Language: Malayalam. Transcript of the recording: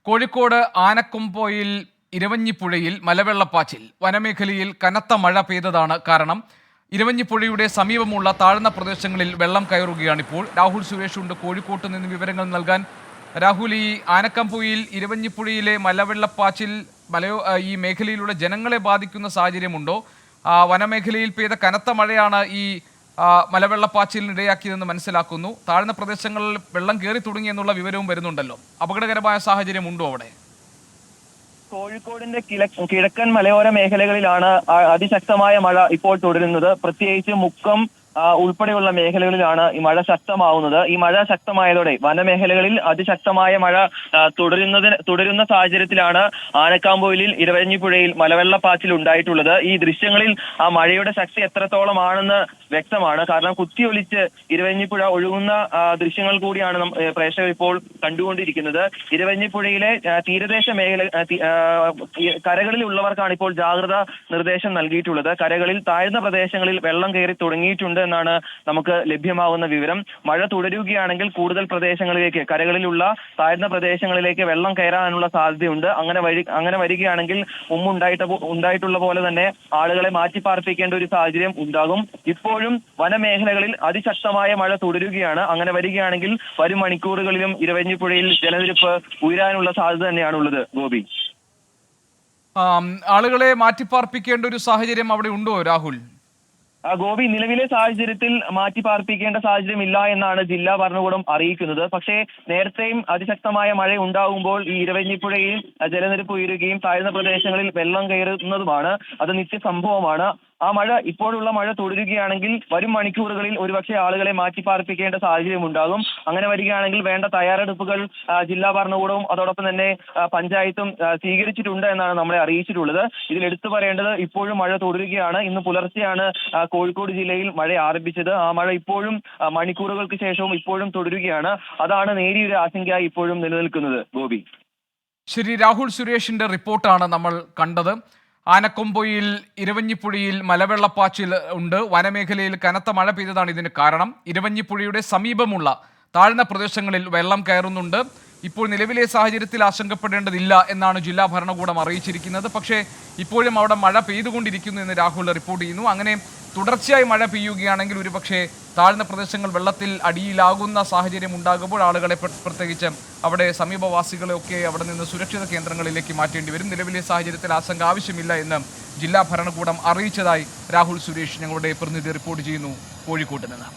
കോഴിക്കോട് ആനക്കൊമ്പോയിൽ ഇരവഞ്ഞിപ്പുഴയിൽ മലവെള്ളപ്പാച്ചിൽ വനമേഖലയിൽ കനത്ത മഴ പെയ്തതാണ് കാരണം. ഇരവഞ്ഞിപ്പുഴയുടെ സമീപമുള്ള താഴ്ന്ന പ്രദേശങ്ങളിൽ വെള്ളം കയറുകയാണിപ്പോൾ. രാഹുൽ സുരേഷ് ഉണ്ട് കോഴിക്കോട്ട് നിന്ന് വിവരങ്ങൾ നൽകാൻ. രാഹുൽ, ഈ ആനക്കമ്പോയിൽ ഇരവഞ്ഞിപ്പുഴയിലെ മലവെള്ളപ്പാച്ചിൽ ഈ മേഖലയിലുള്ള ജനങ്ങളെ ബാധിക്കുന്ന സാഹചര്യമുണ്ടോ? വനമേഖലയിൽ പെയ്ത കനത്ത മഴയാണ് ഈ മലവെള്ളപ്പാച്ചിലിന് ഇടയാക്കിയതെന്ന് മനസ്സിലാക്കുന്നു. താഴ്ന്ന പ്രദേശങ്ങളിൽ വെള്ളം കയറി തുടങ്ങി എന്നുള്ള വിവരവും വരുന്നുണ്ടല്ലോ. അപകടകരമായ സാഹചര്യമുണ്ടോ അവിടെ? കോഴിക്കോടിന്റെ കിഴക്കൻ മലയോര മേഖലകളിലാണ് അതിശക്തമായ മഴ ഇപ്പോൾ തുടരുന്നത്. പ്രത്യേകിച്ച് മുക്കം ഉൾപ്പെടെയുള്ള മേഖലകളിലാണ് ഈ മഴ ശക്തമാവുന്നത്. ഈ മഴ ശക്തമായതോടെ വനമേഖലകളിൽ അതിശക്തമായ മഴ തുടരുന്ന സാഹചര്യത്തിലാണ് ആനക്കാമ്പോയിലിൽ ഇരവഞ്ഞിപ്പുഴയിൽ മലവെള്ളപ്പാച്ചിൽ ഉണ്ടായിട്ടുള്ളത്. ഈ ദൃശ്യങ്ങളിൽ ആ മഴയുടെ ശക്തി എത്രത്തോളമാണെന്ന് വ്യക്തമാണ്. കാരണം കുത്തിയൊലിച്ച് ഇരവഞ്ഞിപ്പുഴ ഒഴുകുന്ന ദൃശ്യങ്ങൾ കൂടിയാണ് പ്രേക്ഷകർ ഇപ്പോൾ കണ്ടുകൊണ്ടിരിക്കുന്നത്. ഇരവഞ്ഞിപ്പുഴയിലെ തീരദേശ മേഖല കരകളിൽ ഉള്ളവർക്കാണ് ഇപ്പോൾ ജാഗ്രതാ നിർദ്ദേശം നൽകിയിട്ടുള്ളത്. കരകളിൽ താഴ്ന്ന പ്രദേശങ്ങളിൽ വെള്ളം കയറി തുടങ്ങിയിട്ടുണ്ട് എന്നാണ് നമുക്ക് ലഭ്യമാകുന്ന വിവരം. മഴ തുടരുകയാണെങ്കിൽ കൂടുതൽ പ്രദേശങ്ങളിലേക്ക്, കരകളിലുള്ള താഴ്ന്ന പ്രദേശങ്ങളിലേക്ക് വെള്ളം കയറാനുള്ള സാധ്യതയുണ്ട്. അങ്ങനെ വരികയാണെങ്കിൽ ഉണ്ടായിട്ടുള്ള പോലെ തന്നെ ആളുകളെ മാറ്റിപ്പാർപ്പിക്കേണ്ട ഒരു സാഹചര്യം ഉണ്ടാകും. ഇപ്പോഴും വനമേഖലകളിൽ അതിശക്തമായ മഴ തുടരുകയാണ്. അങ്ങനെ വരികയാണെങ്കിൽ വരും മണിക്കൂറുകളിലും ഇരവഞ്ഞിപ്പുഴയിൽ ജലനിരപ്പ് ഉയരാനുള്ള സാധ്യത തന്നെയാണുള്ളത്. ഗോപി, ആളുകളെ മാറ്റിപ്പാർപ്പിക്കേണ്ട ഒരു സാഹചര്യം അവിടെ ഉണ്ടോ രാഹുൽ? ഗോപി, നിലവിലെ സാഹചര്യത്തിൽ മാറ്റിപ്പാർപ്പിക്കേണ്ട സാഹചര്യം ഇല്ല എന്നാണ് ജില്ലാ ഭരണകൂടം അറിയിക്കുന്നത്. പക്ഷേ നേരത്തെയും അതിശക്തമായ മഴ ഉണ്ടാകുമ്പോൾ ഈ ഇരവഞ്ഞിപ്പുഴയിൽ ജലനിരപ്പ് ഉയരുകയും താഴ്ന്ന പ്രദേശങ്ങളിൽ വെള്ളം കയറുന്നതുമാണ്. അത് നിത്യസംഭവമാണ്. ഇപ്പോഴുള്ള മഴ തുടരുകയാണെങ്കിൽ വരും മണിക്കൂറുകളിൽ ഒരുപക്ഷെ ആളുകളെ മാറ്റിപ്പാർപ്പിക്കേണ്ട സാഹചര്യം ഉണ്ടാകും. അങ്ങനെ വരികയാണെങ്കിൽ വേണ്ട തയ്യാറെടുപ്പുകൾ ജില്ലാ ഭരണകൂടവും അതോടൊപ്പം തന്നെ പഞ്ചായത്തും സ്വീകരിച്ചിട്ടുണ്ട് എന്നാണ് നമ്മളെ അറിയിച്ചിട്ടുള്ളത്. ഇതിൽ എടുത്തു പറയേണ്ടത്, ഇപ്പോഴും മഴ തുടരുകയാണ്. ഇന്ന് പുലർച്ചെയാണ് കോഴിക്കോട് ജില്ലയിൽ മഴ ആരംഭിച്ചത്. ആ മഴ ഇപ്പോഴും മണിക്കൂറുകൾക്ക് ശേഷവും ഇപ്പോഴും തുടരുകയാണ്. അതാണ് നേരിയൊരു ആശങ്കയായി ഇപ്പോഴും നിലനിൽക്കുന്നത്. ഗോപി, ശരി. രാഹുൽ സുരേഷിന്റെ റിപ്പോർട്ടാണ് നമ്മൾ കണ്ടത്. ആനക്കൊമ്പോയിൽ ഇരവഞ്ഞിപ്പുഴയിൽ മലവെള്ളപ്പാച്ചിൽ ഉണ്ട്. വനമേഖലയിൽ കനത്ത മഴ പെയ്തതാണ് ഇതിന് കാരണം. ഇരവഞ്ഞിപ്പുഴയുടെ സമീപമുള്ള താഴ്ന്ന പ്രദേശങ്ങളിൽ വെള്ളം കയറുന്നുണ്ട്. ഇപ്പോൾ നിലവിലെ സാഹചര്യത്തിൽ ആശങ്കപ്പെടേണ്ടതില്ല എന്നാണ് ജില്ലാ ഭരണകൂടം അറിയിച്ചിരിക്കുന്നത്. പക്ഷേ ഇപ്പോഴും അവിടെ മഴ പെയ്തുകൊണ്ടിരിക്കുന്നു എന്ന് രാഹുൽ റിപ്പോർട്ട് ചെയ്യുന്നു. അങ്ങനെ തുടർച്ചയായി മഴ പെയ്യുകയാണെങ്കിൽ ഒരുപക്ഷെ താഴ്ന്ന പ്രദേശങ്ങൾ വെള്ളത്തിൽ അടിയിലാകുന്ന സാഹചര്യം ഉണ്ടാകുമ്പോൾ ആളുകളെ, പ്രത്യേകിച്ച് അവിടെ സമീപവാസികളെയൊക്കെ അവിടെ നിന്ന് സുരക്ഷിത കേന്ദ്രങ്ങളിലേക്ക് മാറ്റേണ്ടി വരും. നിലവിലെ സാഹചര്യത്തിൽ ആശങ്ക ആവശ്യമില്ല എന്ന് ജില്ലാ ഭരണകൂടം അറിയിച്ചതായി രാഹുൽ സുരേഷ്, ഞങ്ങളുടെ പ്രതിനിധി, റിപ്പോർട്ട് ചെയ്യുന്നു കോഴിക്കോട്ട് നിന്ന്.